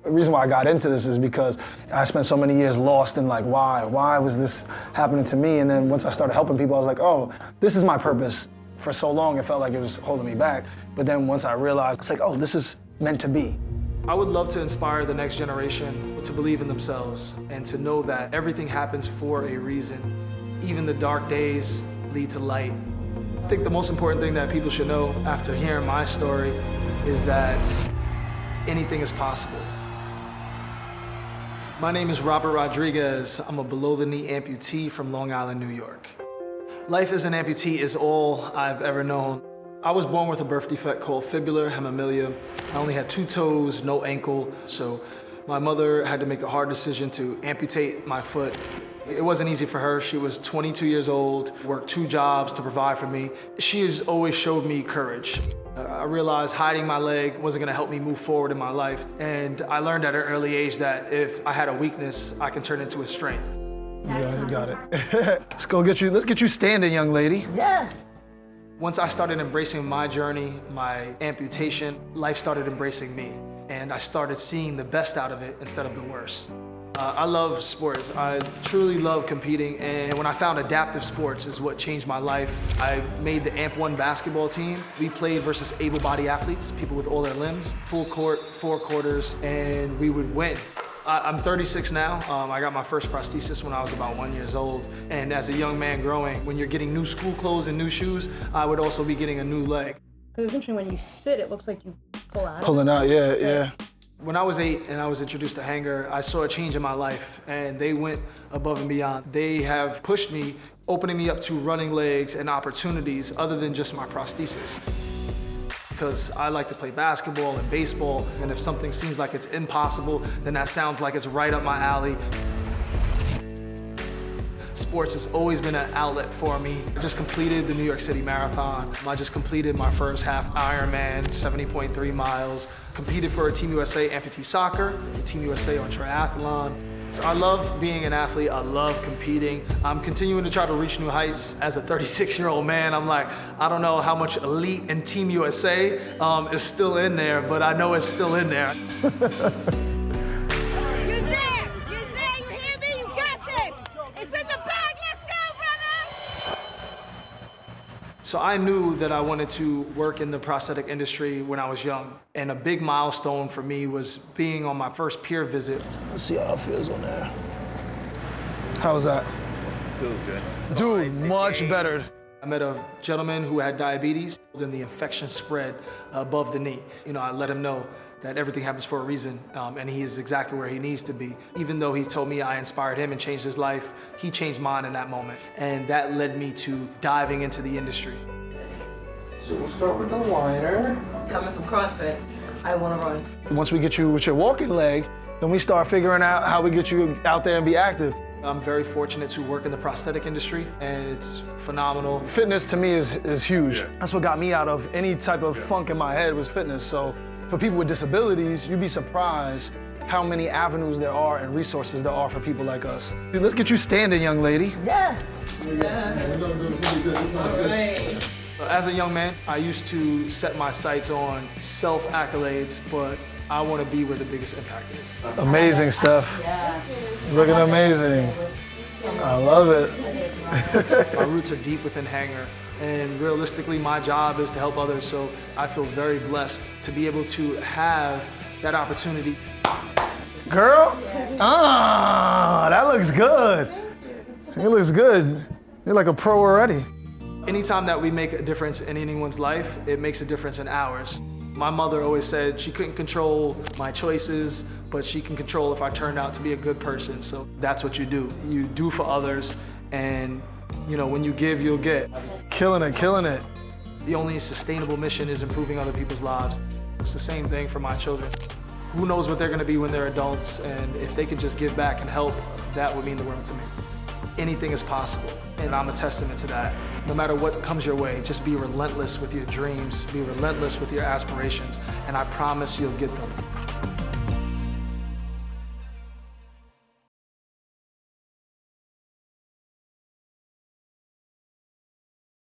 The reason why I got into this is because I spent so many years lost in like, why was this happening to me? And then once I started helping people, I was like, oh, this is my purpose. For so long, it felt like it was holding me back. But then once I realized, it's like, oh, this is meant to be. I would love to inspire the next generation to believe in themselves and to know that everything happens for a reason. Even the dark days lead to light. I think the most important thing that people should know after hearing my story is that anything is possible. My name is Robert Rodriguez. I'm a below-the-knee amputee from Long Island, New York. Life as an amputee is all I've ever known. I was born with a birth defect called Fibular Hemimelia. I only had 2 toes, no ankle, so my mother had to make a hard decision to amputate my foot. It wasn't easy for her. She was 22 years old, worked 2 jobs to provide for me. She has always showed me courage. I realized hiding my leg wasn't gonna help me move forward in my life, and I learned at an early age that if I had a weakness, I can turn it into a strength. Yeah, you got it. Let's get you standing, young lady. Yes. Once I started embracing my journey, my amputation, life started embracing me. And I started seeing the best out of it instead of the worst. I love sports. I truly love competing. And when I found adaptive sports is what changed my life. I made the AMP1 basketball team. We played versus able-bodied athletes, people with all their limbs, full court, 4 quarters, and we would win. I'm 36 now. I got my first prosthesis when I was about 1 year old. And as a young man growing, when you're getting new school clothes and new shoes, I would also be getting a new leg. Because essentially when you sit, it looks like you pull out. Pulling out, yeah, yeah. When I was 8 and I was introduced to Hanger, I saw a change in my life, and they went above and beyond. They have pushed me, opening me up to running legs and opportunities other than just my prosthesis. Because I like to play basketball and baseball, and if something seems like it's impossible, then that sounds like it's right up my alley. Sports has always been an outlet for me. I just completed the New York City Marathon. I just completed my first half Ironman, 70.3 miles. Competed for Team USA amputee soccer, Team USA on triathlon. So I love being an athlete, I love competing. I'm continuing to try to reach new heights. As a 36-year-old man, I'm like, I don't know how much elite and Team USA is still in there, but I know it's still in there. So I knew that I wanted to work in the prosthetic industry when I was young. And a big milestone for me was being on my first peer visit. Let's see how it feels on there. How's that? Feels good. Dude, much better. I met a gentleman who had diabetes, and the infection spread above the knee. You know, I let him know that everything happens for a reason, and he is exactly where he needs to be. Even though he told me I inspired him and changed his life, he changed mine in that moment. And that led me to diving into the industry. So we'll start with the liner. Coming from CrossFit, I want to run. Once we get you with your walking leg, then we start figuring out how we get you out there and be active. I'm very fortunate to work in the prosthetic industry, and it's phenomenal. Fitness to me is huge. Yeah. That's what got me out of any type of funk in my head was fitness. So for people with disabilities, you'd be surprised how many avenues there are and resources there are for people like us. Dude, let's get you standing, young lady. Yes. As a young man, I used to set my sights on self-accolades, but I want to be where the biggest impact is. Amazing stuff. Yeah. Looking amazing. I love it. My roots are deep within Hanger, and realistically, my job is to help others, so I feel very blessed to be able to have that opportunity. Girl, that looks good. It looks good. You're like a pro already. Anytime that we make a difference in anyone's life, it makes a difference in ours. My mother always said she couldn't control my choices, but she can control if I turned out to be a good person. So that's what you do. You do for others, and you know, when you give, you'll get. Killing it, killing it. The only sustainable mission is improving other people's lives. It's the same thing for my children. Who knows what they're gonna be when they're adults, and if they could just give back and help, that would mean the world to me. Anything is possible, and I'm a testament to that. No matter what comes your way, just be relentless with your dreams, be relentless with your aspirations, and I promise you'll get them.